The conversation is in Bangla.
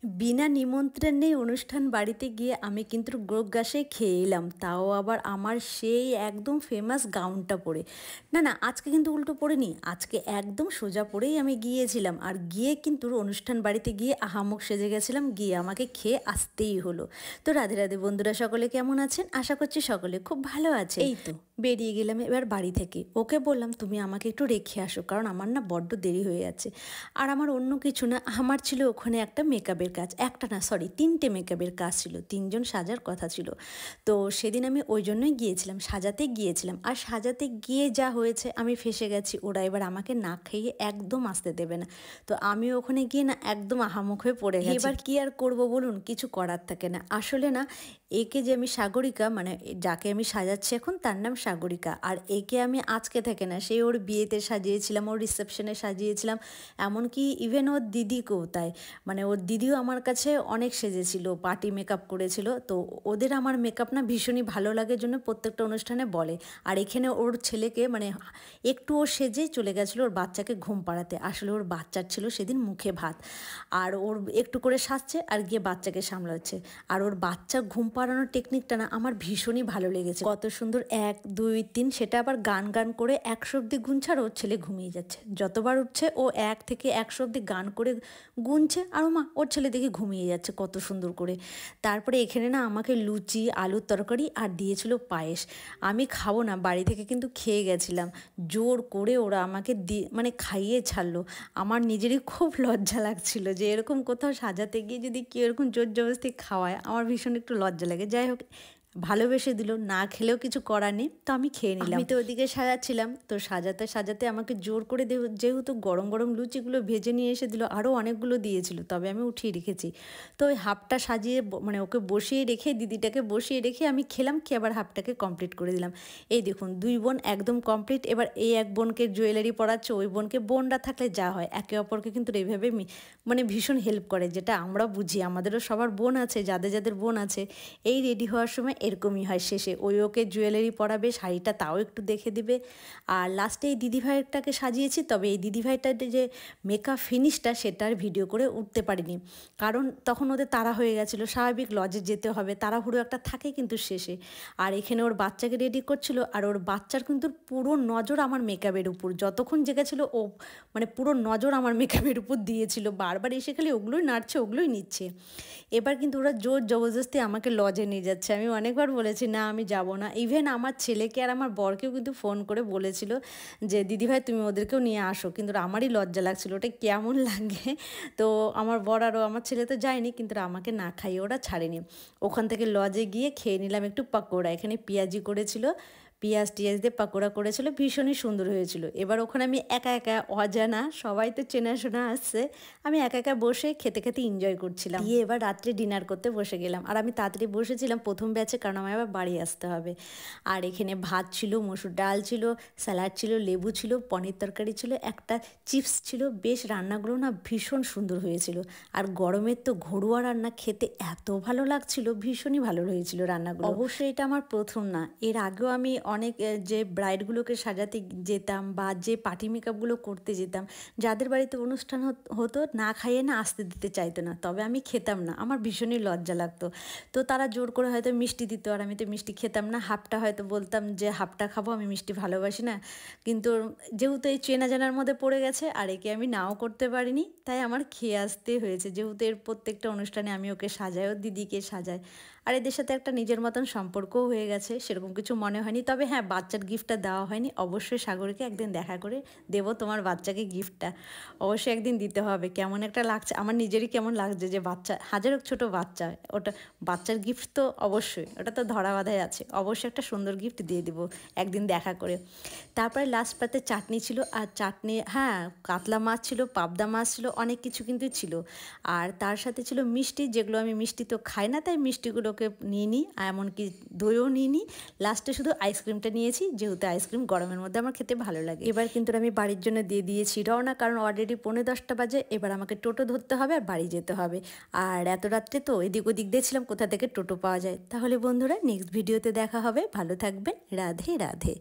বিনা নিমন্ত্রণে অনুষ্ঠান বাড়িতে গিয়ে আমি কিন্তু গোগ্রাসে খেয়ে এলাম, তাও আবার আমার সেই একদম ফেমাস গাউনটা পরে। না আজকে কিন্তু উল্টো পরিনি, আজকে একদম সোজা পরেই আমি গিয়েছিলাম। আর গিয়ে কিন্তু অনুষ্ঠান বাড়িতে গিয়ে আহামুখ সেজে গেছিলাম, গিয়ে আমাকে খেয়ে আসতেই হলো। তো রাধে রাধে বন্ধুরা, সকলে কেমন আছেন? আশা করছি সকলে খুব ভালো আছে। এই তো বেরিয়ে গেলাম এবার বাড়ি থেকে। ওকে বললাম তুমি আমাকে একটু রেখে আসো, কারণ আমার না বড্ড দেরি হয়ে যাচ্ছে। আর আমার অন্য কিছু না, আমার ছিল ওখানে একটা মেকআপের কাজ, একটা না সরি 3টে মেকআপের কাজ ছিল, 3জন সাজার কথা ছিল। তো সেদিন আমি ওই জন্যই গিয়েছিলাম, সাজাতে গিয়েছিলাম। আর সাজাতে গিয়ে যা হয়েছে আমি ফেসে গেছি, ওরা এবার আমাকে না খাইয়ে একদম আসতে দেবে না। তো আমি ওখানে গিয়ে না একদম আহামুখ হয়ে পড়ে গেছি। এবার কি আর করব বলুন, কিছু করার থাকে না। আসলে না একে যে আমি সাগরিকা, মানে যাকে আমি সাজাচ্ছি এখন তার নাম সাগরিকা। আর একে আমি আজকে থেকে না, সেই ওর বিয়েতে সাজিয়েছিলাম, ওর রিসেপশনে সাজিয়েছিলাম, এমনকি ইভেন ওর দিদিকেও তাই। মানে ওর দিদিও আমার কাছে অনেক সেজেছিল, পার্টি মেকআপ করেছিল। তো ওদের আমার মেকআপ না ভীষণই ভালো লাগে জন্য প্রত্যেকটা অনুষ্ঠানে বলে। আর এখানে ওর ছেলেকে মানে একটু ও সেজে চলে গেছিলো ওর বাচ্চাকে ঘুম পাড়াতে। আসলে ওর বাচ্চার ছিল সেদিন মুখে ভাত, আর ওর একটু করে সাজছে আর গিয়ে বাচ্চাকে সামলাচ্ছে। আর ওর বাচ্চা ঘুম পাড়ানোর টেকনিকটা না আমার ভীষণই ভালো লেগেছে। কত সুন্দর 1 2 3, সেটা আবার গান গান করে 100 অব্দি গুনছে, আর ওর ছেলে ঘুমিয়ে যাচ্ছে। যতবার উঠছে ও 1 থেকে 100 অব্দি গান করে গুনছে, আর ওর ছেলে দেখে ঘুমিয়ে যাচ্ছে কত সুন্দর করে। তারপরে এখানে না আমাকে লুচি, আলুর তরকারি আর দিয়েছিল পায়েস। আমি খাবো না, বাড়ি থেকে কিন্তু খেয়ে গেছিলাম। জোর করে ওরা আমাকে মানে খাইয়ে ছাড়লো। আমার নিজেরই খুব লজ্জা লাগছিল যে এরকম কোথাও সাজাতে গিয়ে যদি কেউ এরকম জোর জবরদস্তি খাওয়ায়, আমার ভীষণ একটু লজ্জা লাগে। যাই হোক, ভালোবেসে দিল, না খেলেও কিছু করার নেই, তো আমি খেয়ে নিলাম। আমি তো ওদিকে সাজাচ্ছিলাম, তো সাজাতে সাজাতে আমাকে জোর করে যেহেতু গরম গরম লুচিগুলো ভেজে নিয়ে এসে দিল, আরও অনেকগুলো দিয়েছিল, তবে আমি উঠিয়ে রেখেছি। তো ওই হাফটা সাজিয়ে মানে ওকে বসিয়ে রেখে, দিদিটাকে বসিয়ে রেখে আমি খেলাম, খেয়ে আবার হাফটাকে কমপ্লিট করে দিলাম। এই দেখুন 2 বোন একদম কমপ্লিট। এবার এই এক বোনকে জুয়েলারি পরাচ্ছে, ওই বোনকে, বোনরা থাকলে যা হয় একে অপরকে কিন্তু এইভাবে মানে ভীষণ হেল্প করে, যেটা আমরা বুঝি। আমাদেরও সবার বোন আছে, যাদের যাদের বোন আছে, এই রেডি হওয়ার সময় এরকমই হয়। শেষে ওকে জুয়েলারি পরাবে, শাড়িটা তাও একটু দেখে দিবে। আর লাস্টে এই দিদিভাইটাকে সাজিয়েছি, তবে এই দিদিভাইটার যে মেকআপ ফিনিশটা সেটার ভিডিও করে উঠতে পারিনি, কারণ তখন ওদের তাড়া হয়ে গেছিলো। স্বাভাবিক, লজে যেতে হবে, তাড়াহুড়ো একটা থাকে কিন্তু শেষে। আর এখানে ওর বাচ্চাকে রেডি করছিল, আর ওর বাচ্চার কিন্তু পুরো নজর আমার মেকআপের উপর, যতক্ষণ জেগেছিল ও মানে পুরো নজর আমার মেকআপের উপর দিয়েছিল। বারবার এসে খালি ওগুলোই নাড়ছে, ওগুলোই নিচ্ছে। এবার কিন্তু ওরা জোর জবরদস্তি আমাকে লজে নিয়ে যাচ্ছে। আমি অনেকবার বলেছি না আমি যাব না। ইভেন আমার ছেলেকে আর আমার বরকেও কিন্তু ফোন করে বলেছিল যে দিদিভাই তুমি ওদেরকেও নিয়ে আসো, কিন্তু আমারই লজ্জা লাগছিল ওটা কেমন লাগে। তো আমার বর আরও আমার ছেলে তো যায়নি, কিন্তু আমাকে না খাইয়ে ওরা ছাড়েনি। ওখান থেকে লজে গিয়ে খেয়ে নিলাম একটু পাকোড়া। এখানে পেঁয়াজি করেছিল, পেঁয়াজ টিয়াজ দিয়ে পাকোড়া করেছিল, ভীষণই সুন্দর হয়েছিল। এবার ওখানে আমি একা একা, অজানা, সবাই তো চেনাশোনা আসছে, আমি একা একা বসে খেতে খেতে এনজয় করছিলাম। দিয়ে এবার রাত্রে ডিনার করতে বসে গেলাম। আর আমি তাড়াতাড়ি বসেছিলাম প্রথম ব্যাচে, কারণ আমার আবার বাড়ি আসতে হবে। আর এখানে ভাত ছিল, মসুর ডাল ছিল, স্যালাড ছিল, লেবু ছিল, পনির তরকারি ছিল, একটা চিপস ছিল। বেশ রান্নাগুলো না ভীষণ সুন্দর হয়েছিল। আর গরমের তো ঘরোয়া রান্না খেতে এত ভালো লাগছিল, ভীষণই ভালো হয়েছিল রান্নাগুলো। অবশ্যই এটা আমার প্রথম না, এর আগেও আমি অনেক যে ব্রাইডগুলোকে সাজাতে যেতাম বা যে পার্টি মেকআপগুলো করতে যেতাম, যাদের বাড়িতে অনুষ্ঠান হতো না খাইয়ে না আসতে দিতে চাইতো না, তবে আমি খেতাম না, আমার ভীষণই লজ্জা লাগতো। তো তারা জোর করে হয়তো মিষ্টি দিত, আর আমি তো মিষ্টি খেতাম না। হাফটা হয়তো বলতাম যে হাফটা খাবো, আমি মিষ্টি ভালোবাসি না। কিন্তু যেহেতু এই চেনা জানার মধ্যে পড়ে গেছে, আর একে আমি নাও করতে পারিনি, তাই আমার খেয়ে আসতে হয়েছে। যেহেতু এর প্রত্যেকটা অনুষ্ঠানে আমি ওকে সাজাই, ও দিদিকে সাজাই। আর এদের সাথে একটা নিজের মতন সম্পর্কও হয়ে গেছে, সেরকম কিছু মনে হয়নি। তবে হ্যাঁ, বাচ্চার গিফটটা দেওয়া হয়নি। অবশ্যই সাগরকে একদিন দেখা করে দেবো তোমার বাচ্চাকে গিফটটা, অবশ্যই একদিন দিতে হবে। কেমন একটা লাগছে, আমার নিজেরই কেমন লাগছে যে বাচ্চা, হাজার হোক ছোটো বাচ্চা, ওটা বাচ্চার গিফট তো অবশ্যই, ওটা তো ধরা বাঁধাই আছে, অবশ্যই একটা সুন্দর গিফট দিয়ে দেবো একদিন দেখা করে। তারপরে লাস্ট পাতে চাটনি ছিল, আর চাটনি, হ্যাঁ, কাতলা মাছ ছিল, পাবদা মাছ ছিল, অনেক কিছু কিন্তু ছিল। আর তার সাথে ছিল মিষ্টি, যেগুলো আমি মিষ্টি তো খাই না, তাই মিষ্টিগুলোকে নিয়ে নিই, এমনকি দইও নিয়ে নিই। লাস্টে শুধু আইসক্রিমটা নিয়েছি, যেহেতু আইসক্রিম গরমের মধ্যে আমার খেতে ভালো লাগে। এবার কিন্তু আমি বাড়ির জন্য দিয়ে দিয়েছি রওনা, কারণ অলরেডি 9:45 বাজে। এবার আমাকে টোটো ধরতে হবে আর বাড়ি যেতে হবে। আর এত রাত্রে তো এদিক ওদিক দেখছিলাম কোথা থেকে টোটো পাওয়া যায়। তাহলে বন্ধুরা, নেক্সট ভিডিওতে দেখা হবে, ভালো থাকবেন, রাধে রাধে।